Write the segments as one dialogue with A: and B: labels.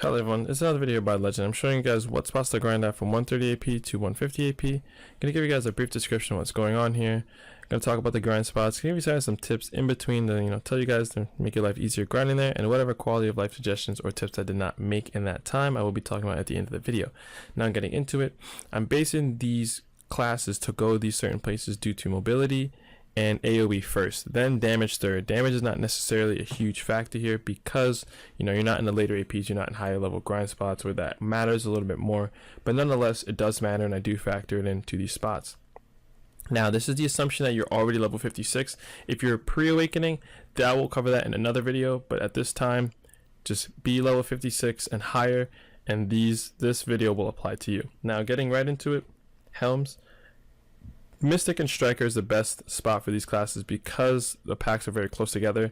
A: Hello everyone, it's another video by Legend. I'm showing you guys what spots to grind at from 130 AP to 150 AP. I'm going to give you guys a brief description of what's going on here. I'm going to talk about the grind spots, give you guys some tips in between to tell you guys to make your life easier grinding there, and whatever quality of life suggestions or tips I did not make in that time, I will be talking about at the end of the video. Now I'm getting into it. I'm basing these classes to go these certain places due to mobility and AoE first, then damage third. Damage is not necessarily a huge factor here because you're not in the later APs, you're not in higher level grind spots where that matters a little bit more, but nonetheless it does matter, and I do factor it into these spots. Now this is the assumption that you're already level 56. If you're pre-awakening, that will cover that in another video, but at this time just be level 56 and higher, and this video will apply to you. Now getting right into it, Helms. Mystic and Striker is the best spot for these classes because the packs are very close together.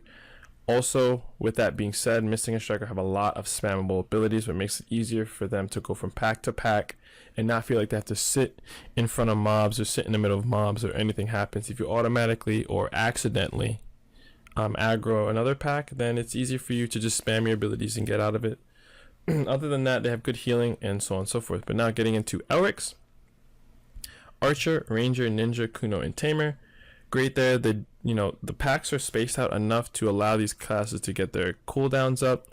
A: Also, with that being said, Mystic and Striker have a lot of spammable abilities, which makes it easier for them to go from pack to pack and not feel like they have to sit in front of mobs or sit in the middle of mobs or anything happens. If you automatically or accidentally aggro another pack, then it's easier for you to just spam your abilities and get out of it. Other than that, they have good healing and so on and so forth. But now getting into Elrics. Archer, Ranger, Ninja, Kuno, and Tamer. Great there. The packs are spaced out enough to allow these classes to get their cooldowns up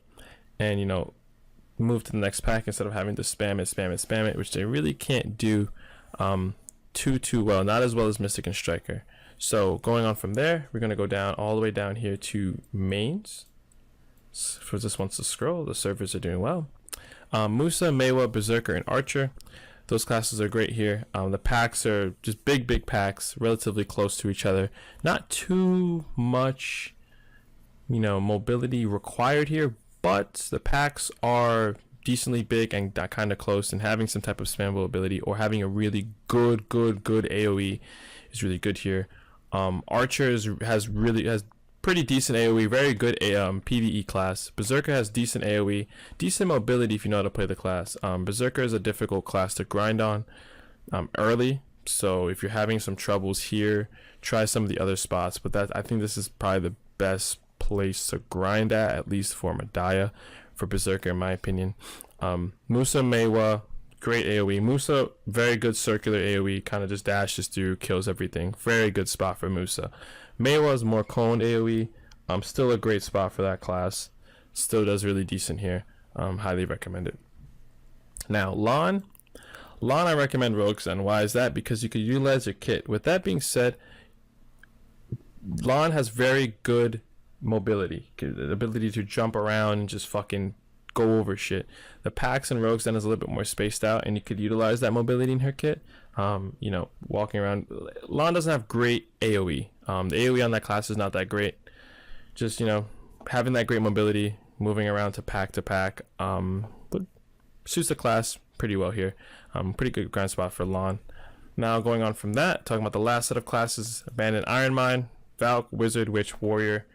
A: and move to the next pack instead of having to spam it, which they really can't do too well. Not as well as Mystic and Striker. So going on from there, we're gonna go down all the way down here to mains. For this wants to scroll, the servers are doing well. Musa, Mewa, Berserker, and Archer. Those classes are great here. The packs are just big packs, relatively close to each other. Not too much, mobility required here, but the packs are decently big and kind of close, and having some type of spammable ability or having a really good AoE is really good here. Archer has pretty decent AoE, very good PvE class. Berserker has decent AoE, decent mobility if you know how to play the class. Berserker is a difficult class to grind on early, so if you're having some troubles here, try some of the other spots, but I think this is probably the best place to grind at least for Medaya, for Berserker in my opinion. Musa, Mewa, great AoE. Musa, very good circular AoE, kind of just dashes through, kills everything. Very good spot for Musa. Mewa is more coned AoE. Still a great spot for that class. Still does really decent here. Highly recommend it. Now Lahn I recommend Rogues, and why is that? Because you could utilize your kit. With that being said, Lahn has very good mobility, the ability to jump around and just fucking go over shit. The packs and Rogues then is a little bit more spaced out, and you could utilize that mobility in her kit. Walking around. Lahn doesn't have great AoE. The AoE on that class is not that great. Just having that great mobility, moving around to pack, but suits the class pretty well here. Pretty good grind spot for Lahn. Now going on from that, talking about the last set of classes: Abandoned Iron Mine, Valk, Wizard, Witch, Warrior.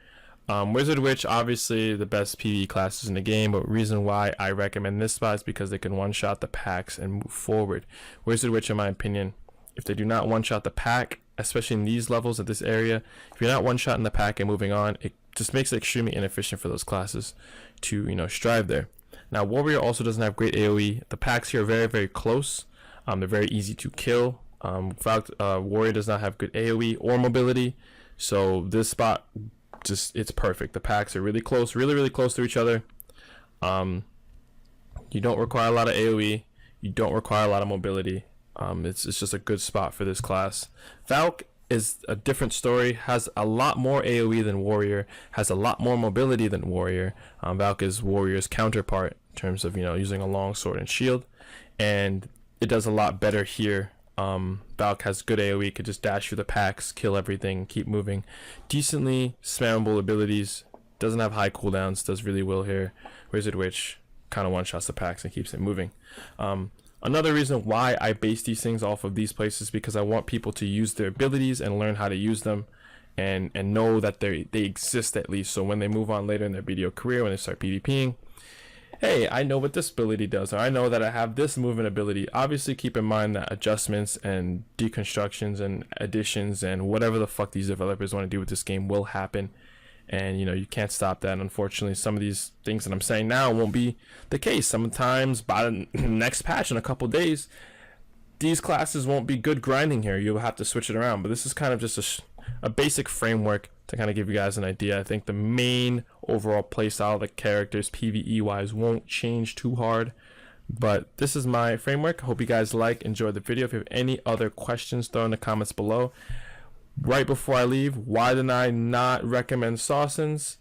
A: Wizard, Witch, obviously the best PvE classes in the game, but reason why I recommend this spot is because they can one-shot the packs and move forward. Wizard, Witch, in my opinion, if they do not one-shot the pack, especially in these levels of this area, if you're not one-shotting the pack and moving on, it just makes it extremely inefficient for those classes to strive there. Now Warrior also doesn't have great AoE. The packs here are very close. They're very easy to kill. Warrior does not have good AoE or mobility, so this spot, it's perfect. The packs are really close, really close to each other. You don't require a lot of AoE, you don't require a lot of mobility. It's just a good spot for this class. Valk is a different story, has a lot more AoE than Warrior, has a lot more mobility than Warrior. Valk is Warrior's counterpart in terms of using a long sword and shield, and it does a lot better here. Valk has good AoE, could just dash through the packs, kill everything, keep moving. Decently spammable abilities, doesn't have high cooldowns, does really well here. Wizard, Witch kind of one-shots the packs and keeps it moving. Another reason why I base these things off of these places, because I want people to use their abilities and learn how to use them, and know that they exist at least, so when they move on later in their BDO career, when they start PvPing, hey, I know what this ability does, or I know that I have this movement ability. Obviously keep in mind that adjustments and deconstructions and additions and whatever the fuck these developers want to do with this game will happen, and you know, you can't stop that. Unfortunately, some of these things that I'm saying now won't be the case. Sometimes by the next patch in a couple days, these classes won't be good grinding here. You'll have to switch it around. But this is kind of just a basic framework to kind of give you guys an idea. I think the main overall playstyle of the characters PvE wise won't change too hard, but this is my framework. Hope you guys enjoyed the video. If you have any other questions, throw in the comments below. Right before I leave, why did I not recommend Sawsons?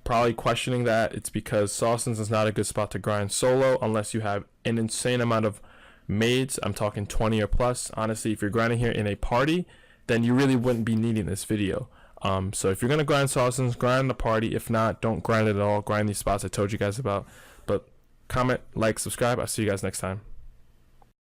A: Probably questioning that. It's because Sawsons is not a good spot to grind solo unless you have an insane amount of maids. I'm talking 20 or plus. Honestly, if you're grinding here in a party, then you really wouldn't be needing this video. So if you're gonna grind Sawsons, grind the party. If not, don't grind it at all. Grind these spots I told you guys about. But comment, like, subscribe. I'll see you guys next time.